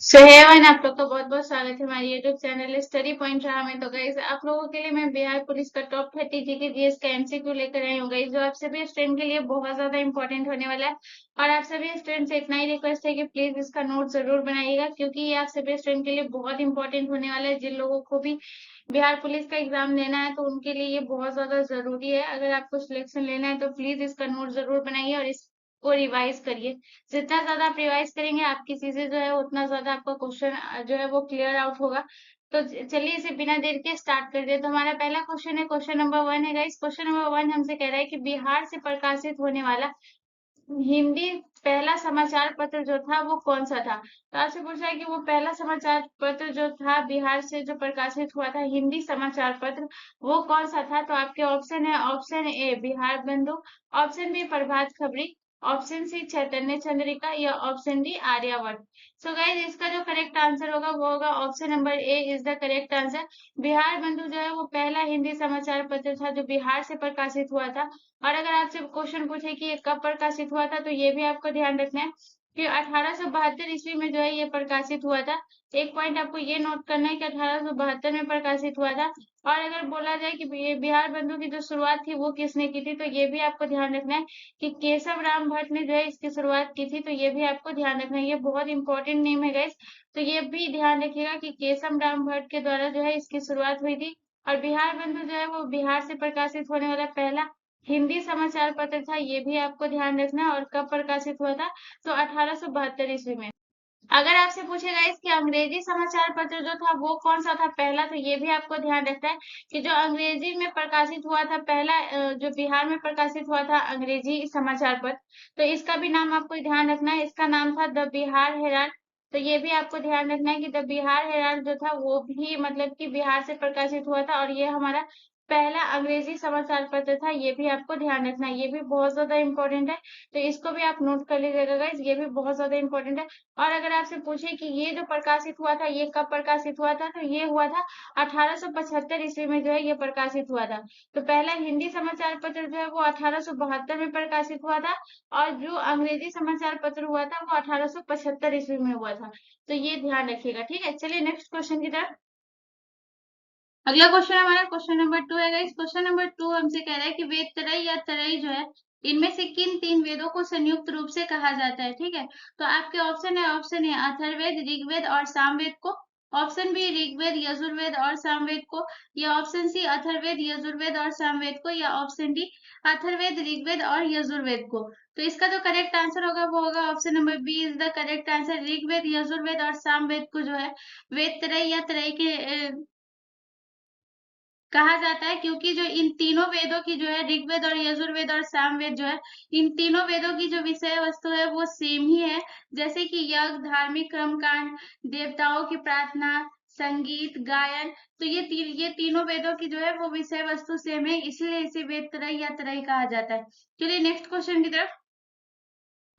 सो हे one आप लोग का बहुत बहुत स्वागत है हमारे यूट्यूब चैनल स्टडी पॉइंट रहा में। तो गाइस आप लोगों के लिए मैं बिहार पुलिस का टॉप 30 जीके जीएस का एमसीक्यू लेकर आई हूँ गाइस, जो आप सभी स्टूडेंट के लिए बहुत ज्यादा इंपॉर्टेंट होने वाला है। और आप सभी स्टूडेंट से इतना ही रिक्वेस्ट है कि प्लीज इसका नोट जरूर बनाइएगा, क्योंकि ये आप सभी स्टूडेंट के लिए बहुत इंपॉर्टेंट होने वाला है। जिन लोगों को भी बिहार पुलिस का एग्जाम देना है तो उनके लिए ये बहुत ज्यादा जरूरी है। अगर आपको सिलेक्शन लेना है तो प्लीज इसका नोट जरूर बनाइए और इसको रिवाइज करिए। जितना ज्यादा आप रिवाइज करेंगे आपकी चीजें जो है उतना ज्यादा आपका क्वेश्चन जो है वो क्लियर आउट होगा। तो चलिए इसे बिना देर के स्टार्ट कर दे। तो हमारा पहला क्वेश्चन है, क्वेश्चन नंबर 1 है गाइस। क्वेश्चन नंबर 1 हमसे कह रहा है कि बिहार से प्रकाशित होने वाला हिंदी पहला समाचार पत्र जो था वो कौन सा था। तो आपसे पूछा है कि वो पहला समाचार पत्र जो था बिहार से जो प्रकाशित हुआ था हिंदी समाचार पत्र, वो कौन सा था। तो आपके ऑप्शन है, ऑप्शन ए बिहार बंधु, ऑप्शन बी प्रभात खबरी, ऑप्शन सी चैतन्य चंद्रिका या option D Aryavart. So guys इसका जो करेक्ट आंसर होगा वो होगा option number A is the correct answer. Bihar Bandhu जो है वो पहला हिंदी समाचार पत्र था जो बिहार से प्रकाशित हुआ था। और अगर आपसे क्वेश्चन पूछे कि ये कब प्रकाशित हुआ था तो ये भी आपको ध्यान रखना है कि 1872 ईस्वी में जो है ये प्रकाशित हुआ था। एक पॉइंट आपको ये नोट करना है कि 1872 में प्रकाशित हुआ था। और अगर बोला जाए कि ये बिहार बंधु की जो शुरुआत थी वो किसने की थी, तो ये भी आपको ध्यान रखना है कि केशव राम भट्ट ने जो है इसकी शुरुआत की थी। तो ये भी आपको ध्यान रखना है, ये बहुत इंपॉर्टेंट नेम है गाइस। तो ये भी ध्यान रखिएगा कि केशव राम भट्ट के द्वारा जो है इसकी शुरुआत हुई थी। और बिहार बंधु जो है वो बिहार से प्रकाशित होने वाला पहला हिंदी समाचार पत्र था, ये भी आपको ध्यान रखना है। और कब प्रकाशित हुआ था, तो 1872 ईस्वी में। अगर आपसे पूछेगा इसकी अंग्रेजी समाचार पत्र जो था वो कौन सा था पहला, तो ये भी आपको ध्यान रखना है कि जो अंग्रेजी में प्रकाशित हुआ था पहला जो बिहार में प्रकाशित हुआ था अंग्रेजी समाचार पत्र, तो इसका भी नाम आपको ध्यान रखना है। इसका नाम था द बिहार हेराल्ड। तो ये भी आपको ध्यान रखना है कि द बिहार हेराल्ड जो था वो भी मतलब कि बिहार से प्रकाशित हुआ था, और ये हमारा पहला अंग्रेजी समाचार पत्र था। ये भी आपको ध्यान रखना है, ये भी बहुत ज्यादा इंपॉर्टेंट है। तो इसको भी आप नोट कर लीजिएगा गाइस, ये भी बहुत ज्यादा इंपॉर्टेंट है। और अगर आपसे पूछे कि ये जो प्रकाशित हुआ था ये कब प्रकाशित हुआ था, तो ये हुआ था 1875 ईस्वी में जो है ये प्रकाशित हुआ था। तो पहला हिंदी समाचार पत्र जो है वो 1872 में प्रकाशित हुआ था। और जो अंग्रेजी समाचार पत्र हुआ था वो 1875 ईस्वी में हुआ था। तो ये ध्यान रखिएगा, ठीक है। चलिए नेक्स्ट क्वेश्चन की तरफ। अगला क्वेश्चन हमारा क्वेश्चन नंबर 2 है गाइस। क्वेश्चन नंबर 2 हमसे कह रहा है कि वेद त्रय या त्रय जो है इनमें से किन तीन वेदों को संयुक्त रूप से कहा जाता है, ठीक है। तो आपके ऑप्शन है, ऑप्शन ए अथर्ववेद, ऋग्वेद और सामवेद को, ऑप्शन बी ऋग्वेद, यजुर्वेद और सामवेद को, या ऑप्शन सी अथर्ववेद, यजुर्वेद और सामवेद को, या ऑप्शन डी अथर्ववेद, ऋग्वेद और यजुर्वेद को। तो इसका जो करेक्ट आंसर होगा वो होगा option number B is the correct answer. Rigveda, Yajurveda और सामवेद को जो है वेद त्रय या त्रय के कहा जाता है, क्योंकि जो इन तीनों वेदों की जो है ऋग्वेद और यजुर्वेद और सामवेद जो है इन तीनों वेदों की जो विषय वस्तु है वो सेम ही है। जैसे कि यज्ञ, धार्मिक कर्मकांड, देवताओं की प्रार्थना, संगीत, गायन, तो ये तीनों वेदों की जो है वो विषय वस्तु सेम है, इसलिए इसे वेद त्रय या त्रय कहा जाता है। चलिए नेक्स्ट क्वेश्चन की तरफ।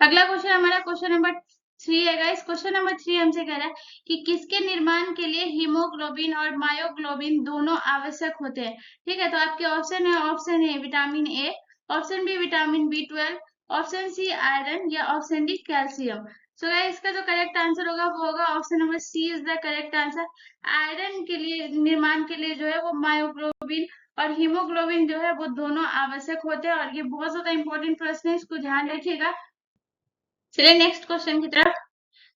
अगला क्वेश्चन हमारा क्वेश्चन नंबर 3 है गाइस। क्वेश्चन नंबर 3 हमसे कह रहा है कि किसके निर्माण के लिए हीमोग्लोबिन और मायोग्लोबिन दोनों आवश्यक होते हैं, ठीक है। तो आपके ऑप्शन है, option A vitamin A, option B vitamin B12, option C iron, या option D calcium. So guys इसका जो करेक्ट आंसर होगा वो होगा option number C is the correct answer. Iron के लिए निर्माण के लिए जो है वो मायोग्लोबिन और हीमोग्लोबिन जो है वो दोनों आवश्यक होते हैं। और ये बहुत ज्यादा इंपॉर्टेंट प्रश्न है, इसको ध्यान रखिएगा। चलिए नेक्स्ट क्वेश्चन की तरफ।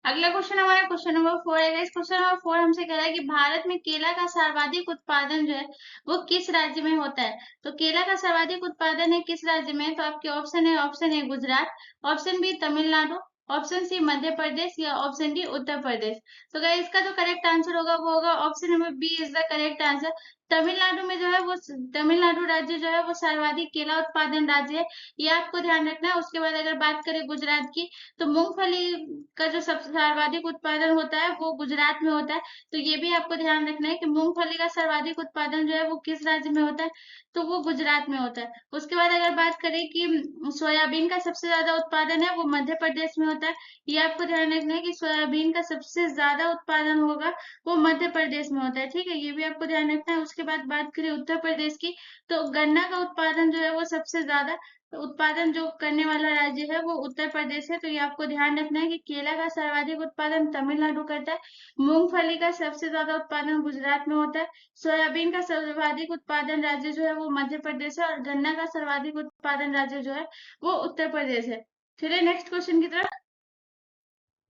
अगला क्वेश्चन हमारा क्वेश्चन नंबर 4 है। इस क्वेश्चन नंबर 4 हमसे कह रहा है कि भारत में केला का सर्वाधिक उत्पादन जो है वो किस राज्य में होता है। तो केला का सर्वाधिक उत्पादन है किस राज्य में, तो आपके ऑप्शन है, option A Gujarat, option B Tamil Nadu, option C Madhya Pradesh, या ऑप्शन डी उत्तर प्रदेश। तो गाइस इसका जो करेक्ट आंसर होगा वो होगा option number B is the correct answer. Tamil Nadu में जो है वो तमिलनाडु राज्य जो है वो सर्वाधिक केला उत्पादन राज्य है, ये आपको ध्यान रखना है। उसके बाद अगर बात करें गुजरात की, तो मूंगफली का जो सबसे सर्वाधिक उत्पादन होता है वो गुजरात में होता है। तो ये भी आपको ध्यान रखना है कि मूंगफली का सर्वाधिक उत्पादन जो है वो किस राज्य में होता है, तो वो गुजरात में होता है। उसके बाद अगर बात करें कि सोयाबीन का सबसे ज्यादा उत्पादन है वो मध्य प्रदेश में होता है। ये आपको ध्यान रखना है कि सोयाबीन का सबसे ज्यादा उत्पादन होगा वो मध्य प्रदेश में होता है, ठीक है। ये भी आपको ध्यान रखना है। उसके बाद बात करें उत्तर प्रदेश की, तो गन्ना का उत्पादन जो है वो सबसे ज्यादा उत्पादन जो करने वाला राज्य है वो उत्तर प्रदेश है। तो ये आपको ध्यान रखना है कि केला का सर्वाधिक उत्पादन तमिलनाडु करता है, मूंगफली का सबसे ज्यादा उत्पादन गुजरात में होता है, सोयाबीन का सर्वाधिक उत्पादन राज्य जो है वो मध्य प्रदेश है, और गन्ना का सर्वाधिक उत्पादन राज्य जो है वो उत्तर प्रदेश है। चलिए नेक्स्ट क्वेश्चन की तरफ।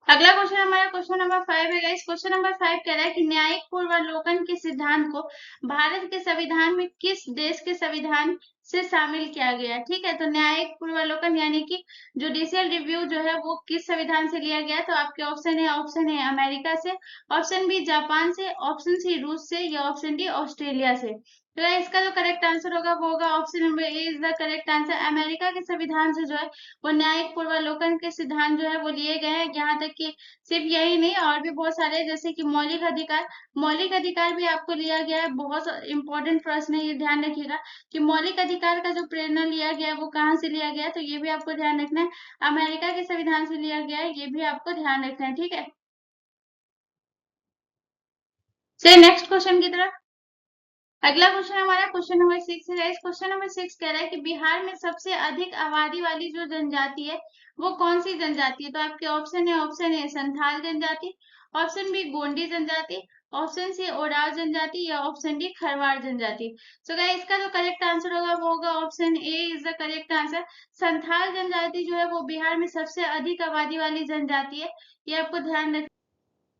अगला क्वेश्चन हमारा क्वेश्चन नंबर 5 है गाइस। क्वेश्चन नंबर 5 कह रहा है कि न्यायिक पूर्वावलोकन के सिद्धांत को भारत के संविधान में किस देश के संविधान से शामिल किया गया है? ठीक है, तो न्यायिक पूर्वावलोकन यानी कि जुडिशियल रिव्यू जो है वो किस संविधान से लिया गया है? तो आपके ऑप्शन है अमेरिका से, ऑप्शन बी जापान से, ऑप्शन सी रूस से, या ऑप्शन डी ऑस्ट्रेलिया से। तो इसका जो करेक्ट आंसर होगा वो होगा option number A is the correct answer. America के संविधान से जो है वो न्यायिक पूर्वावलोकन के सिद्धांत जो है वो लिए गए हैं। यहाँ तक कि सिर्फ यही नहीं, और भी बहुत सारे, जैसे कि मौलिक अधिकार भी आपको लिया गया है। बहुत इंपॉर्टेंट प्रश्न है, ये ध्यान रखिएगा कि मौलिक अधिकार का जो प्रेरणा लिया गया है वो कहाँ से लिया गया है, तो ये भी आपको ध्यान रखना है। अमेरिका के संविधान से लिया गया है, ये भी आपको ध्यान रखना है। ठीक है, चलिए नेक्स्ट क्वेश्चन की तरफ। अगला क्वेश्चन हमारा क्वेश्चन नंबर 6 है। इस क्वेश्चन नंबर 6 कह रहा है कि बिहार में सबसे अधिक आबादी वाली जो जनजाति है वो कौन सी जनजाति है? तो आपके ऑप्शन ए संथाल जनजाति, ऑप्शन बी गोंडी जनजाति, ऑप्शन सी ओराव जनजाति, या ऑप्शन डी खरवार जनजाति। तो गाइस इसका जो करेक्ट आंसर होगा वो होगा option A is the correct answer. Santhal जनजाति जो है वो बिहार में सबसे अधिक आबादी वाली जनजाति है, ये आपको ध्यान रखना।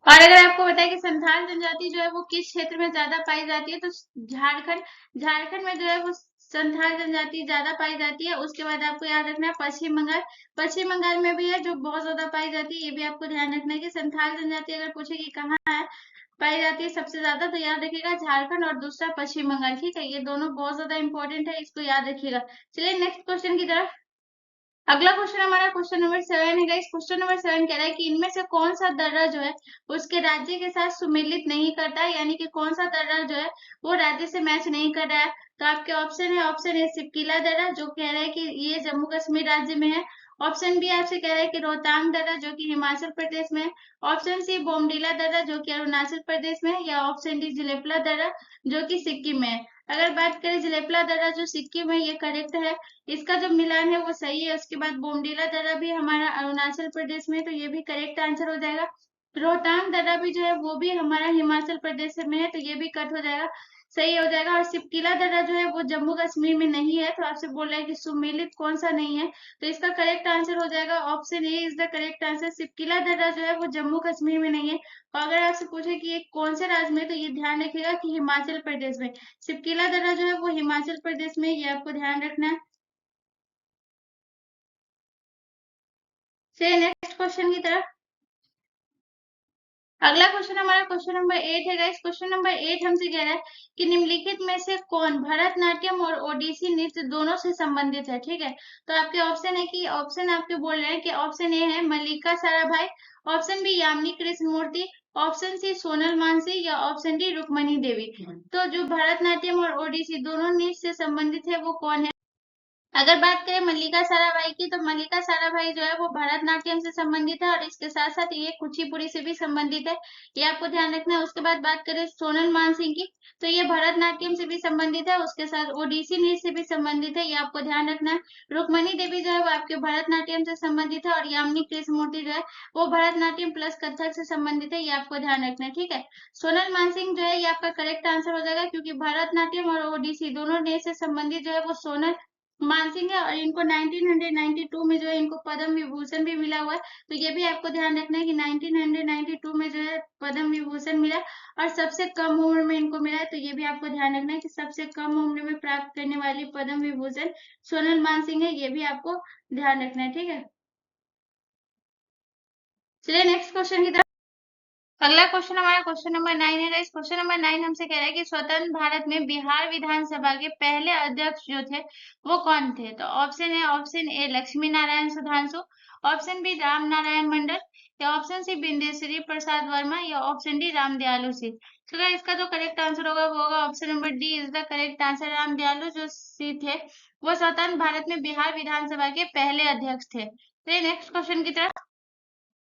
और अगर आपको बताए कि संथाल जनजाति जो है वो किस क्षेत्र में ज्यादा पाई जाती है, तो झारखंड में जो है वो संथाल जनजाति ज्यादा पाई जाती है। उसके बाद आपको याद रखना है पश्चिम बंगाल में भी है जो बहुत ज्यादा पाई जाती है। ये भी आपको ध्यान रखना है कि संथाल जनजाति अगर पूछे कि कहाँ है पाई जाती है सबसे ज्यादा, तो याद रखिएगा झारखंड, और दूसरा पश्चिम बंगाल। ठीक है, ये दोनों बहुत ज्यादा इंपॉर्टेंट है, इसको याद रखिएगा। चलिए नेक्स्ट क्वेश्चन की तरफ। अगला क्वेश्चन हमारा क्वेश्चन नंबर 7 है गाइस। क्वेश्चन नंबर 7 कह रहा है कि इनमें से कौन सा दर्रा जो है उसके राज्य के साथ सुमेलित नहीं करता है, यानी कि कौन सा दर्रा जो है वो राज्य से मैच नहीं कर रहा है। तो आपके ऑप्शन ए सिपकिला दर्रा, जो कह रहा है कि ये जम्मू कश्मीर राज्य में है। ऑप्शन बी आपसे कह रहा है कि रोहतांग दर्रा, जो कि हिमाचल प्रदेश में है। ऑप्शन सी बोमडीला दर्रा, जो कि अरुणाचल प्रदेश में है, या ऑप्शन डी जिलेपला दर्रा, जो कि सिक्किम में है। अगर बात करें जिलेपला दर्रा जो सिक्किम में, ये करेक्ट है, इसका जो मिलान है वो सही है। उसके बाद बोमडीला दर्रा भी हमारा अरुणाचल प्रदेश में है, तो ये भी करेक्ट आंसर हो जाएगा। रोहतांग दर्रा भी जो है वो भी हमारा हिमाचल प्रदेश में है, तो ये भी कट हो जाएगा, सही हो जाएगा। और सिपकिला दर्रा जो है वो जम्मू कश्मीर में नहीं है, तो आपसे बोल रहा है कि सुमेलित कौन सा नहीं है, तो इसका करेक्ट आंसर हो जाएगा option A is the correct answer. Shipki La दर्रा जो है वो जम्मू कश्मीर में नहीं है। और अगर आपसे पूछे कि ये कौन से राज्य में, तो ये ध्यान रखिएगा कि हिमाचल प्रदेश में। सिपकिला दर्रा जो है वो हिमाचल प्रदेश में, ये आपको ध्यान रखना है। चलिए नेक्स्ट क्वेश्चन की तरफ। अगला क्वेश्चन हमारा क्वेश्चन नंबर 8 है गाइस। क्वेश्चन नंबर 8 हमसे कह रहा है कि निम्नलिखित में से कौन भरतनाट्यम और ओडिसी नृत्य दोनों से संबंधित है। ठीक है, तो आपके ऑप्शन है कि ऑप्शन आपके बोल रहे हैं कि ऑप्शन ए है मल्लिका साराभाई, ऑप्शन बी यामिनी कृष्ण मूर्ति, ऑप्शन सी सोनल मानसी, या ऑप्शन डी रुक्मणी देवी। तो जो भरतनाट्यम और ओडिसी दोनों नृत्य से संबंधित है वो कौन है? अगर बात करें मल्लिका साराभाई की, तो मल्लिका साराभाई जो है वो भरतनाट्यम से संबंधित है, और इसके साथ साथ ये कुचिपुड़ी से भी संबंधित है, ये आपको ध्यान रखना है। उसके बाद बात करें सोनल मानसिंह की, तो ये भरतनाट्यम से भी संबंधित है, उसके साथ ओडिसी नृत्य से भी संबंधित है, ये आपको ध्यान रखना है। रुक्मणी देवी जो है वो आपके भरतनाट्यम से संबंधित है, और यामिनी कृष्णमूर्ति जो है वो भरतनाट्यम प्लस कथक से संबंधित है, ये आपको ध्यान रखना है। ठीक है, सोनल मानसिंह जो है ये आपका करेक्ट आंसर हो जाएगा, क्योंकि भरतनाट्यम और ओडिसी दोनों नृत्य से संबंधित जो है वो सोनल मानसिंह है, और इनको 1992 में जो है इनको पद्म विभूषण भी मिला हुआ है। तो ये भी आपको ध्यान रखना है कि 1992 में जो है पद्म विभूषण मिला, और सबसे कम उम्र में इनको मिला है। तो ये भी आपको ध्यान रखना है कि सबसे कम उम्र में प्राप्त करने वाली पद्म विभूषण सोनल मानसिंह है, ये भी आपको ध्यान रखना है। ठीक है, चलिए नेक्स्ट क्वेश्चन की तरफ। अगला क्वेश्चन हमारा क्वेश्चन नंबर 9 है। इस क्वेश्चन नंबर 9 हमसे कह रहा है कि स्वतंत्र भारत में बिहार विधानसभा के पहले अध्यक्ष जो थे वो कौन थे? तो option A Lakshmi Narayan Sudhanshu, option B Ram Narayan Mandal, या ऑप्शन सी बिंदेश्वरी प्रसाद वर्मा, या ऑप्शन डी राम दयालु सी। तो गाइस इसका जो करेक्ट आंसर होगा वो होगा option number D is the correct answer. Ram दयालु जो सी थे वो स्वतंत्र भारत में बिहार विधानसभा के पहले अध्यक्ष थे। तो नेक्स्ट क्वेश्चन की तरफ।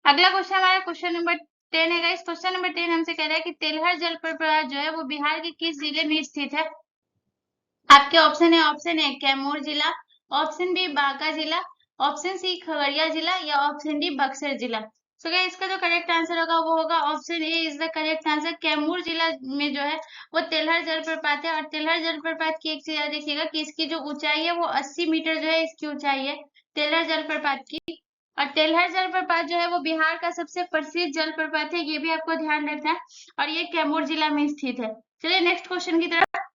अगला क्वेश्चन हमारा क्वेश्चन नंबर 10 है गाइस। क्वेश्चन नंबर 10 हमसे कह रहा है कि तेलहर जलप्रपात जो है वो बिहार के किस जिले में स्थित है। आपके ऑप्शन ए कैमूर जिला, ऑप्शन बी बांका जिला, ऑप्शन सी खगड़िया जिला या ऑप्शन डी बक्सर जिला। सो गाइस इसका जो करेक्ट आंसर होगा वो होगा option A is the correct answer. Kaimur जिला में जो है वो तेलहर जलप्रपात है। और तेलहर जलप्रपात की एक चीज याद रखिएगा कि इसकी जो ऊंचाई है वो 80 मीटर जो है इसकी ऊंचाई है तेलहर जलप्रपात की। और तेलहर जलप्रपात जो है वो बिहार का सबसे प्रसिद्ध जलप्रपात है, ये भी आपको ध्यान रखना है। और ये कैमूर जिला में स्थित है। चलिए नेक्स्ट क्वेश्चन की तरफ।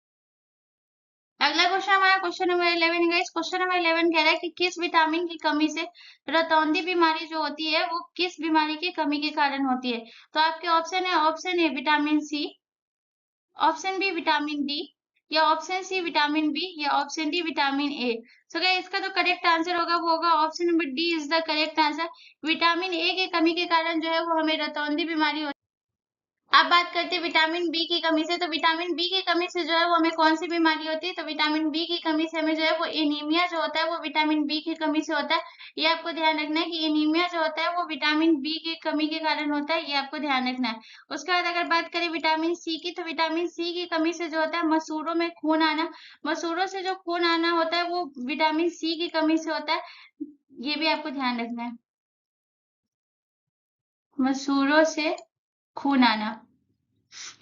अगला क्वेश्चन हमारा क्वेश्चन नंबर 11 है। इस क्वेश्चन नंबर 11 कह रहा है कि किस विटामिन की कमी से रतौंधी बीमारी जो होती है वो किस बीमारी की कमी के कारण होती है। तो आपके ऑप्शन है option A vitamin C, option B vitamin D या ऑप्शन सी विटामिन बी या option D vitamin A. So क्या इसका जो करेक्ट आंसर होगा वो होगा option number D is the correct answer. Vitamin A की कमी के कारण जो है वो हमें रतौंधी बीमारी होती है। अब बात करते हैं विटामिन बी की कमी से। तो विटामिन बी की कमी से जो है वो हमें कौन सी बीमारी होती है। तो विटामिन बी की कमी से हमें जो है वो एनीमिया जो होता है वो विटामिन बी की कमी से होता है। ये आपको ध्यान रखना है कि एनीमिया जो होता है वो विटामिन बी की कमी के कारण होता है, ये आपको ध्यान रखना है। उसके बाद अगर बात करें विटामिन सी की, तो विटामिन सी की कमी से जो होता है मसूड़ों में खून आना, मसूड़ों से जो खून आना होता है वो विटामिन सी की कमी से होता है, ये भी आपको ध्यान रखना है। मसूड़ों से खून आना।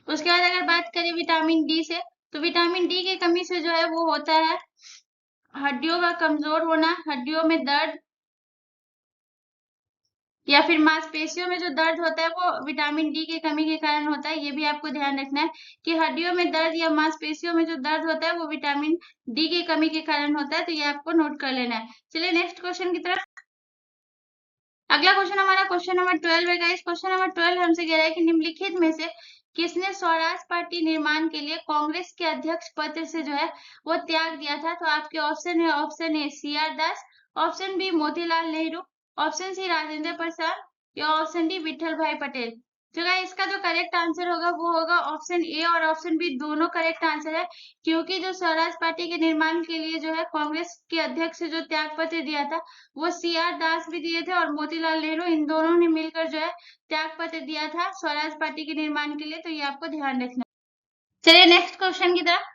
उसके बाद अगर बात करें विटामिन डी से, तो विटामिन डी की कमी से जो है वो होता है हड्डियों का कमजोर होना, हड्डियों में दर्द या फिर मांसपेशियों में जो दर्द होता है वो विटामिन डी की कमी के कारण होता है। ये भी आपको ध्यान रखना है कि हड्डियों में दर्द या मांसपेशियों में जो दर्द होता है वो विटामिन डी की कमी के कारण होता है। तो ये आपको नोट कर लेना है। चलिए नेक्स्ट क्वेश्चन की तरफ। अगला क्वेश्चन हमारा क्वेश्चन नंबर 12 है गाइस। क्वेश्चन नंबर 12 हमसे कह रहा है कि निम्नलिखित में से किसने स्वराज पार्टी निर्माण के लिए कांग्रेस के अध्यक्ष पद से जो है वो त्याग दिया था। तो आपके ऑप्शन है option A C R Das, option B Motilal Nehru, option C Rajendra Prasad या ऑप्शन डी विठल भाई पटेल। तो गाइस इसका जो करेक्ट आंसर होगा वो होगा ऑप्शन ए और ऑप्शन बी दोनों करेक्ट आंसर है। क्योंकि जो स्वराज पार्टी के निर्माण के लिए जो है कांग्रेस के अध्यक्ष से जो त्याग पत्र दिया था वो सी आर दास भी दिए थे और मोतीलाल नेहरू, इन दोनों ने मिलकर जो है त्याग पत्र दिया था स्वराज पार्टी के निर्माण के लिए। तो ये आपको ध्यान रखना। चलिए नेक्स्ट क्वेश्चन की तरफ।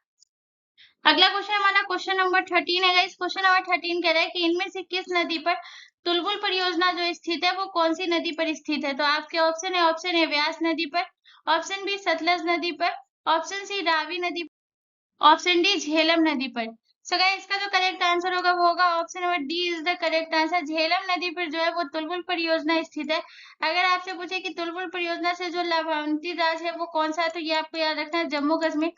अगला क्वेश्चन हमारा क्वेश्चन नंबर 13 है। इस क्वेश्चन नंबर 13 कह रहा है कि इनमें से किस नदी पर तुलबुल परियोजना जो स्थित है वो कौन सी नदी पर स्थित है। तो आपके ऑप्शन है ऑप्शन ए व्यास नदी पर, ऑप्शन बी सतलज नदी पर, ऑप्शन सी रावी नदी, ऑप्शन डी झेलम नदी पर। सो गाइस इसका जो करेक्ट आंसर होगा वो होगा option number D is the correct answer. Jhelum नदी पर जो है वो तुलबुल परियोजना स्थित है। अगर आपसे पूछे कि तुलबुल परियोजना से जो लाभान्वित राज्य है वो कौन सा है, तो ये आपको याद रखना है जम्मू कश्मीर।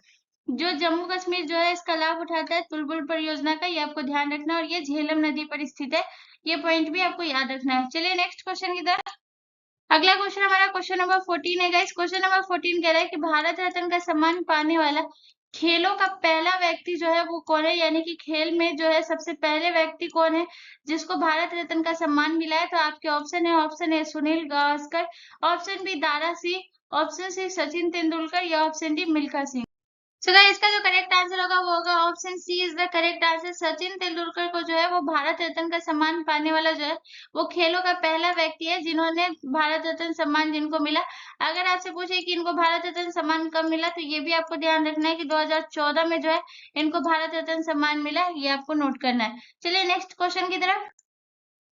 जो जम्मू कश्मीर जो है इसका लाभ उठाता है तुलबुल परियोजना का, ये आपको ध्यान रखना है। और ये झेलम नदी पर स्थित है, ये पॉइंट भी आपको याद रखना है। चलिए नेक्स्ट क्वेश्चन की तरफ। अगला क्वेश्चन हमारा क्वेश्चन नंबर 14 है गाइस। क्वेश्चन नंबर 14 कह रहा है कि भारत रत्न का सम्मान पाने वाला खेलों का पहला व्यक्ति जो है वो कौन है। यानी कि खेल में जो है सबसे पहले व्यक्ति कौन है जिसको भारत रत्न का सम्मान मिला है। तो आपके ऑप्शन है Sunil Gavaskar, option B Dara Singh, option C Sachin Tendulkar या option D Milkha Singh. So guys इसका जो करेक्ट आंसर होगा वो होगा option C is the correct answer. Sachin Tendulkar को जो है वो भारत रत्न का सम्मान पाने वाला जो है वो खेलों का पहला व्यक्ति है जिन्होंने भारत रत्न सम्मान जिनको मिला। अगर आपसे पूछे कि इनको भारत रत्न सम्मान कब मिला, तो ये भी आपको ध्यान रखना है कि 2014 में जो है इनको भारत रत्न सम्मान मिला, ये आपको नोट करना है। चलिए नेक्स्ट क्वेश्चन की तरफ।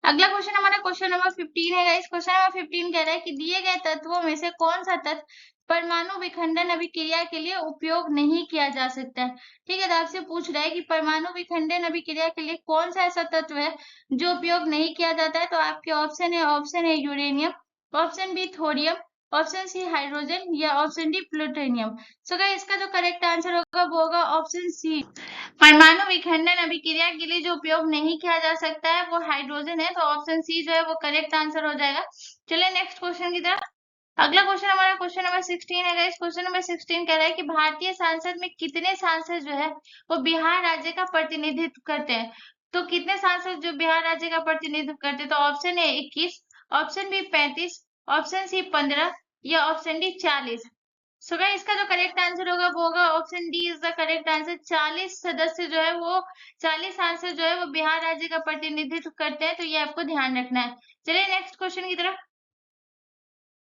अगला क्वेश्चन हमारा क्वेश्चन नंबर 15 है। इस क्वेश्चन नंबर 15 कह रहा है कि दिए गए तत्वों में से कौन सा तत्व परमाणु विखंडन अभिक्रिया के लिए उपयोग नहीं किया जा सकता है। ठीक है, तो आपसे पूछ रहा है कि परमाणु विखंडन अभिक्रिया के लिए कौन सा ऐसा तत्व है जो उपयोग नहीं किया जाता है। तो आपके ऑप्शन है uranium, option B thorium, option C hydrogen या option D plutonium. So guys इसका जो करेक्ट आंसर होगा वो होगा ऑप्शन सी। परमाणु विखंडन अभिक्रिया के लिए जो उपयोग नहीं किया जा सकता है वो हाइड्रोजन है। तो ऑप्शन सी जो है वो करेक्ट आंसर हो जाएगा। चलिए नेक्स्ट क्वेश्चन की तरफ। अगला क्वेश्चन हमारा क्वेश्चन नंबर 16 है। इस क्वेश्चन नंबर 16 कह रहा है कि भारतीय संसद में कितने सांसद जो है वो बिहार राज्य का प्रतिनिधित्व करते हैं। तो कितने सांसद जो बिहार राज्य का प्रतिनिधित्व करते हैं। तो option A 21, option B 35, option C 15 या ऑप्शन डी 40। सो गाइस इसका जो करेक्ट आंसर होगा वो होगा option D is the correct answer. 40 सदस्य जो है वो 40 सांसद जो है वो बिहार राज्य का प्रतिनिधित्व करते हैं। तो ये आपको ध्यान रखना है। चलिए नेक्स्ट क्वेश्चन की तरफ।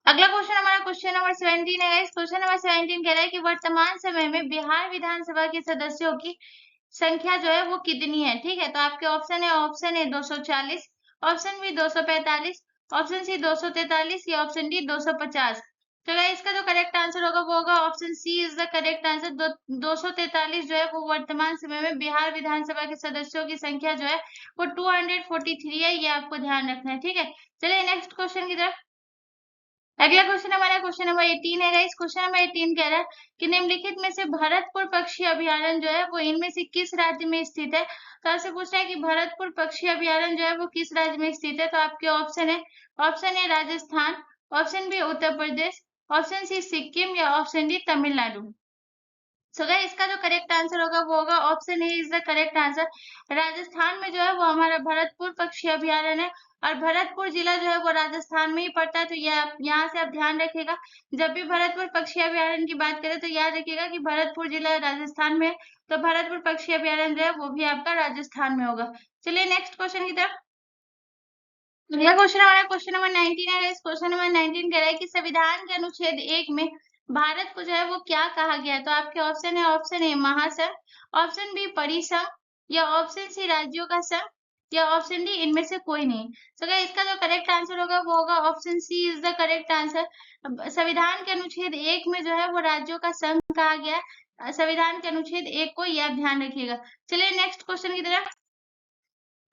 अगला क्वेश्चन हमारा क्वेश्चन नंबर 17 है। इस क्वेश्चन नंबर 17 कह रहा है कि वर्तमान समय में बिहार विधानसभा के सदस्यों की संख्या जो है वो कितनी है। ठीक है, तो आपके option A 240, option B 245, option C 243 या ऑप्शन डी 250। तो गाइस इसका जो करेक्ट आंसर होगा वो होगा option C is the correct answer. 243 जो है वो वर्तमान समय में बिहार विधानसभा के सदस्यों की संख्या जो है वो 243 है, ये आपको ध्यान रखना है। ठीक है, चलिए नेक्स्ट क्वेश्चन की तरफ। अगला क्वेश्चन हमारा क्वेश्चन नंबर 18 है। इस क्वेश्चन नंबर 18 कह रहा है कि निम्नलिखित में से भरतपुर पक्षी अभयारण्य जो है वो इनमें से किस राज्य में स्थित है। तो आपसे पूछ रहा है कि भरतपुर पक्षी अभयारण्य जो है वो किस राज्य में स्थित है। तो आपके ऑप्शन है, option A Rajasthan, option B Uttar Pradesh, option C Sikkim या option D Tamil Nadu. So guys इसका जो करेक्ट आंसर होगा वो होगा option A is the correct answer. Rajasthan में जो है वो हमारा भरतपुर पक्षी अभयारण्य है, और भरतपुर जिला जो है वो राजस्थान में ही पड़ता है। तो ये आप यहाँ से आप ध्यान रखिएगा, जब भी भरतपुर पक्षी अभयारण्य की बात करें तो याद रखिएगा कि भरतपुर जिला राजस्थान में है, तो भरतपुर पक्षी अभयारण्य जो है वो भी आपका राजस्थान में होगा। चलिए नेक्स्ट क्वेश्चन की तरफ। अगला क्वेश्चन हमारा क्वेश्चन नंबर 19 है। इस क्वेश्चन नंबर 19 कह रहा है कि संविधान के अनुच्छेद 1 में भारत को जो है वो क्या कहा गया है। तो आपके ऑप्शन है, ऑप्शन ए महासंघ, ऑप्शन बी परिसंघ या ऑप्शन सी राज्यों का संघ या ऑप्शन डी इनमें से कोई नहीं। तो क्या इसका जो करेक्ट आंसर होगा वो होगा option C is the correct answer. संविधान के अनुच्छेद 1 में जो है वो राज्यों का संघ कहा गया है, संविधान के अनुच्छेद 1 को, यह ध्यान रखिएगा। चलिए नेक्स्ट क्वेश्चन की तरफ।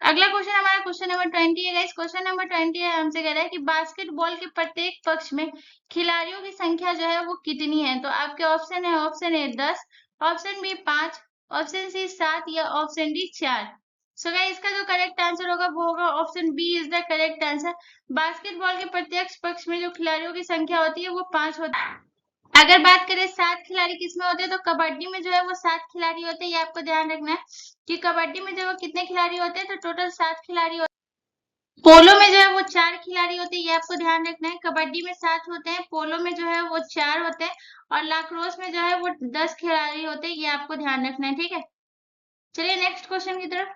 अगला क्वेश्चन हमारा क्वेश्चन नंबर 20 है। इस क्वेश्चन नंबर 20 है, हमसे कह रहा है कि बास्केटबॉल के प्रत्येक पक्ष में खिलाड़ियों की संख्या जो है वो कितनी है। तो आपके ऑप्शन है, option A 10, option B 5, option C 7 या ऑप्शन डी 4। सो गाइस इसका जो करेक्ट आंसर होगा वो होगा option B is the correct answer. Basketball के प्रत्येक पक्ष में जो खिलाड़ियों की संख्या होती है वो 5 होती है। अगर बात करें 7 खिलाड़ी किसमें होते हैं, तो कबड्डी में जो है वो 7 खिलाड़ी होते हैं। ये आपको ध्यान रखना है कि कबड्डी में जो है वो कितने खिलाड़ी होते हैं, तो टोटल 7 खिलाड़ी होते हैं। पोलो में जो है वो 4 खिलाड़ी होते हैं, ये आपको ध्यान रखना है। कबड्डी में 7 होते हैं, पोलो में जो है वो 4 होते हैं, और लाक्रोस में जो है वो 10 खिलाड़ी होते हैं, ये आपको ध्यान रखना है। ठीक है, चलिए नेक्स्ट क्वेश्चन की तरफ।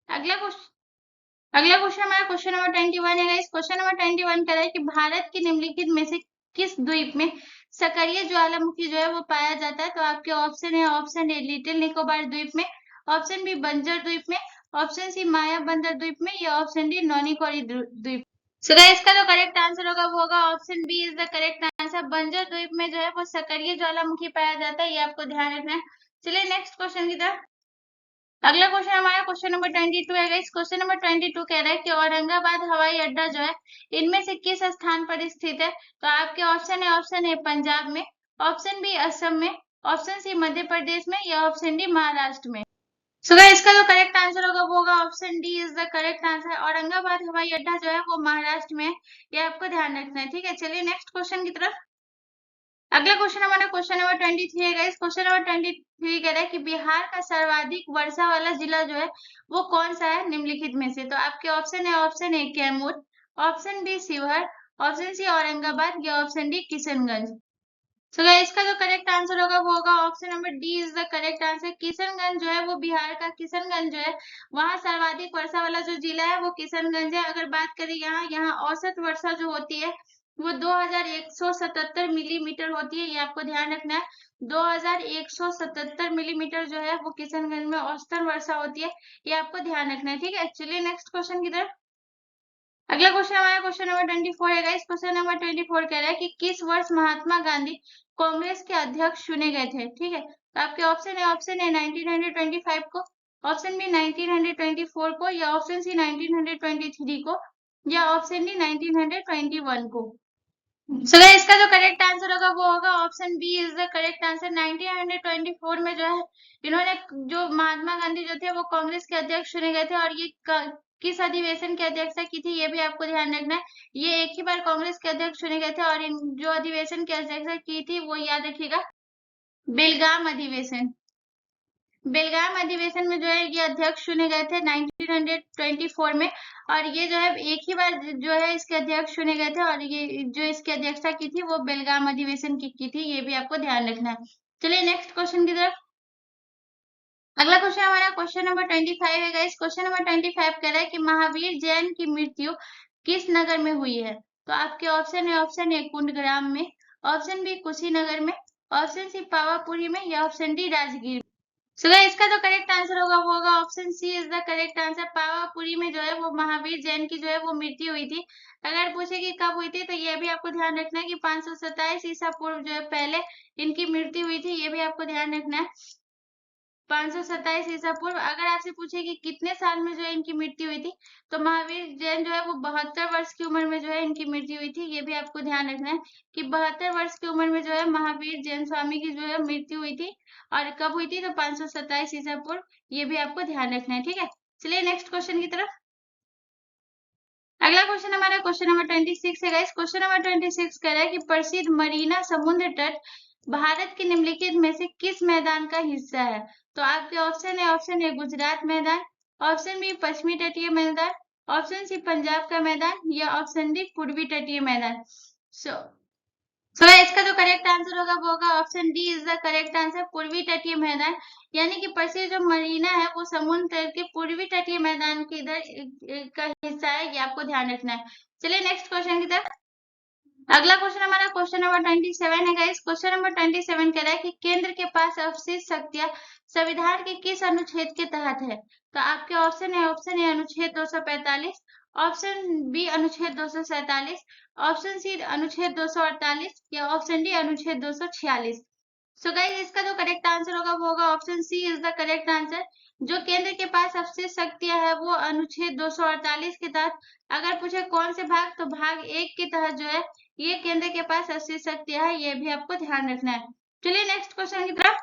अगला क्वेश्चन हमारा क्वेश्चन नंबर 21 है। इस क्वेश्चन नंबर 21 कह रहा है कि भारत के निम्नलिखित में से किस द्वीप में सक्रिय ज्वालामुखी जो है वो पाया जाता है। तो आपके ऑप्शन है, ऑप्शन ए लिटिल निकोबार द्वीप में, ऑप्शन बी बंजर द्वीप में, ऑप्शन सी माया बंदर द्वीप में या ऑप्शन डी नौनिकोरी द्वीप। सो गाइस इसका जो करेक्ट आंसर होगा वो होगा option B is the correct answer. बंजर द्वीप में जो है वो सक्रिय ज्वालामुखी पाया जाता है, ये आपको ध्यान रखना है। चलिए नेक्स्ट क्वेश्चन की तरफ। अगला क्वेश्चन हमारा क्वेश्चन नंबर 22 है। इस क्वेश्चन नंबर 22 कह रहा है कि औरंगाबाद हवाई अड्डा जो है इनमें से किस स्थान पर स्थित है। तो आपके ऑप्शन है, ऑप्शन ए पंजाब में, ऑप्शन बी असम में, ऑप्शन सी मध्य प्रदेश में या ऑप्शन डी महाराष्ट्र में। सो गाइस इसका जो करेक्ट आंसर होगा वो होगा option D is the correct answer. Aurangabad हवाई अड्डा जो है वो महाराष्ट्र में है, ये आपको ध्यान रखना है। ठीक है, चलिए नेक्स्ट क्वेश्चन की तरफ। अगला क्वेश्चन हमारा क्वेश्चन नंबर 23 है। इस क्वेश्चन नंबर 23 कह रहा है कि बिहार का सर्वाधिक वर्षा वाला जिला जो है वो कौन सा है निम्नलिखित में से। तो आपके ऑप्शन है, option A Kaimur, option B Sheohar, option C Aurangabad या option D Kishanganj. So guys इसका जो करेक्ट आंसर होगा वो होगा option number D is the correct answer. Kishanganj जो है वो बिहार का किशनगंज जो है वहाँ सर्वाधिक वर्षा वाला जो जिला है वो किशनगंज है। अगर बात करें यहाँ औसत वर्षा जो होती है वो 2177 मिलीमीटर होती है, ये आपको ध्यान रखना है। 2177 मिलीमीटर जो है वो किशनगंज में औसतन वर्षा होती है, ये आपको ध्यान रखना है। ठीक है, चलिए नेक्स्ट क्वेश्चन की तरफ। अगला क्वेश्चन हमारा क्वेश्चन नंबर 24 है। इस क्वेश्चन नंबर 24 कह रहा है कि किस वर्ष महात्मा गांधी कांग्रेस के अध्यक्ष चुने गए थे। ठीक है, तो आपके ऑप्शन है, ऑप्शन ए 1925 को, ऑप्शन बी 1924 को या ऑप्शन सी 1923 को या ऑप्शन डी 1921 को। सो इसका जो करेक्ट आंसर होगा वो होगा option B is the correct answer. 1924 में जो है इन्होंने, जो महात्मा गांधी जो थे वो कांग्रेस के अध्यक्ष चुने गए थे, और ये किस अधिवेशन की अध्यक्षता की थी ये भी आपको ध्यान रखना है। ये एक ही बार कांग्रेस के अध्यक्ष चुने गए थे, और इन जो अधिवेशन की अध्यक्षता की थी वो याद रखिएगा, बेलगाम अधिवेशन। बेलगाम अधिवेशन में जो है ये अध्यक्ष चुने गए थे 1924 में, और ये जो है एक ही बार जो है इसके अध्यक्ष चुने गए थे, और ये जो इसकी अध्यक्षता की थी वो बेलगाम अधिवेशन की थी, ये भी आपको ध्यान रखना है। चलिए नेक्स्ट क्वेश्चन की तरफ। अगला क्वेश्चन हमारा क्वेश्चन नंबर 25 है। इस क्वेश्चन नंबर 25 कह रहा है कि महावीर जैन की मृत्यु किस नगर में हुई है। तो आपके ऑप्शन ए कुंडग्राम में, ऑप्शन बी कुशीनगर में, ऑप्शन सी पावापुरी में, या ऑप्शन डी राजगीर में। सो इसका जो करेक्ट आंसर होगा वो होगा option C is the correct answer. Pawapuri में जो है वो महावीर जैन की जो है वो मृत्यु हुई थी। अगर पूछे कि कब हुई थी तो ये भी आपको ध्यान रखना है कि 527 ईसा पूर्व जो है पहले इनकी मृत्यु हुई थी, ये भी आपको ध्यान रखना है। 527 ईसा पूर्व। अगर आपसे पूछे कि कितने साल में जो है इनकी मृत्यु हुई थी, तो महावीर जैन जो है वो 72 वर्ष की उम्र में जो है इनकी मृत्यु हुई थी। ये भी आपको ध्यान रखना है कि 72 वर्ष की उम्र में जो है महावीर जैन स्वामी की जो है मृत्यु हुई थी। और कब हुई थी? तो 527 ईसा पूर्व। ये भी आपको ध्यान रखना है, ठीक है। चलिए नेक्स्ट क्वेश्चन की तरफ। अगला क्वेश्चन हमारा क्वेश्चन नंबर 26 है गाइस। क्वेश्चन नंबर 26 कह रहा है कि प्रसिद्ध मरीना समुद्र तट भारत के निम्नलिखित में से किस मैदान का हिस्सा है? तो आपके ऑप्शन ए गुजरात मैदान, ऑप्शन बी पश्चिमी तटीय मैदान, ऑप्शन सी पंजाब का मैदान, या ऑप्शन डी पूर्वी तटीय मैदान। सो इसका जो करेक्ट आंसर होगा वो होगा option D is the correct answer, पूर्वी तटीय मैदान। यानी कि प्रसिद्ध जो मरीना है वो समुद्र तट के पूर्वी तटीय मैदान के इधर का हिस्सा है, ये आपको ध्यान रखना है। चलिए नेक्स्ट क्वेश्चन की तरफ। अगला क्वेश्चन हमारा क्वेश्चन नंबर 27 है गाइस। क्वेश्चन नंबर 27 कह रहा है कि केंद्र के पास अवशिष्ट शक्तियां संविधान के किस अनुच्छेद के तहत है? तो आपके ऑप्शन ए अनुच्छेद 245, ऑप्शन बी अनुच्छेद 247, ऑप्शन सी अनुच्छेद 248, या ऑप्शन डी अनुच्छेद 246। सो गाइस इसका जो करेक्ट आंसर होगा वो होगा option C is the correct answer. जो केंद्र के पास अवशिष्ट शक्तियां है वो अनुच्छेद 248 के तहत। अगर पूछे कौन से भाग, तो भाग 1 के तहत जो है ये केंद्र के पास अवशिष्ट शक्तियां है, ये भी आपको ध्यान रखना है। चलिए नेक्स्ट क्वेश्चन की तरफ।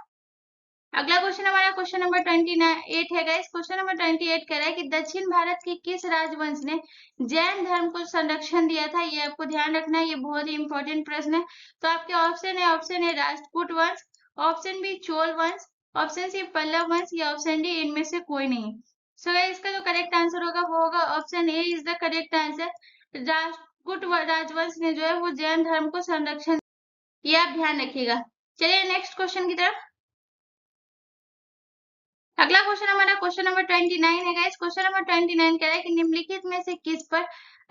अगला क्वेश्चन हमारा क्वेश्चन नंबर 28 है गाइस। क्वेश्चन नंबर 28 कह रहा है कि दक्षिण भारत के किस राजवंश ने जैन धर्म को संरक्षण दिया था? ये आपको ध्यान रखना है, ये बहुत ही इंपॉर्टेंट प्रश्न है। तो आपके ऑप्शन ए राजपूत वंश, ऑप्शन बी चोल वंश, ऑप्शन सी पल्लव वंश, या ऑप्शन डी इनमें से कोई नहीं। सो इसका जो करेक्ट आंसर होगा वो होगा option A is the correct answer. Rajput राजवंश ने जो है वो जैन धर्म को संरक्षण, ये आप ध्यान रखिएगा। चलिए नेक्स्ट क्वेश्चन की तरफ। अगला क्वेश्चन हमारा क्वेश्चन नंबर 29 है गाइस। क्वेश्चन नंबर 29 कह रहा है कि निम्नलिखित में से किस पर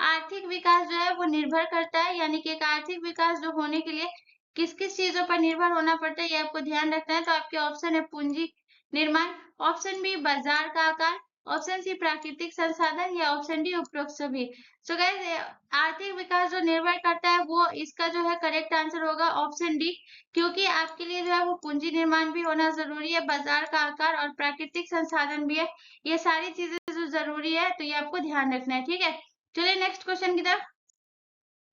आर्थिक विकास जो है वो निर्भर करता है? यानी कि एक आर्थिक विकास जो होने के लिए किस किस चीजों पर निर्भर होना पड़ता है, ये आपको ध्यान रखना है। तो आपके ऑप्शन है पूंजी निर्माण, ऑप्शन बी बाजार का आकार, ऑप्शन सी प्राकृतिक संसाधन, या ऑप्शन डी उपरोक्त सभी। सो गाइस आर्थिक विकास जो निर्भर करता है वो इसका जो है करेक्ट आंसर होगा ऑप्शन डी। क्योंकि आपके लिए जो है वो पूंजी निर्माण भी होना जरूरी है, बाजार का आकार और प्राकृतिक संसाधन भी है। ये सारी चीजें जो जरूरी है, तो ये आपको ध्यान रखना है, ठीक है। चलिए नेक्स्ट क्वेश्चन की तरफ।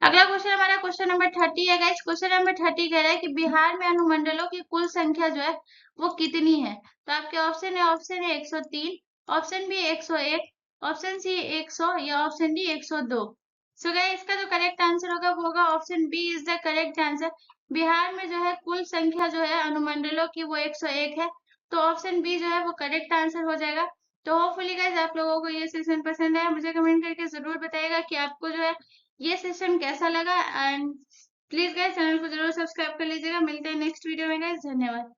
अगला क्वेश्चन हमारा क्वेश्चन नंबर 30 है गाइस। क्वेश्चन नंबर 30 कह रहा है कि बिहार में अनुमंडलों की कुल संख्या जो है वो कितनी है? तो आपके ऑप्शन है 103, ऑप्शन बी 101, ऑप्शन सी 100, या ऑप्शन डी 102। सो गाइस इसका जो करेक्ट आंसर होगा वो होगा option B is the correct answer. Bihar में जो है कुल संख्या जो है अनुमंडलों की वो 101 है। तो ऑप्शन बी जो है वो करेक्ट आंसर हो जाएगा। तो होपफुली गाइस आप लोगों को ये सेशन पसंद आया, मुझे कमेंट करके जरूर बताइएगा कि आपको जो है ये सेशन कैसा लगा। एंड प्लीज गाइस चैनल को जरूर सब्सक्राइब कर लीजिएगा। मिलते हैं नेक्स्ट वीडियो में गाइस, धन्यवाद।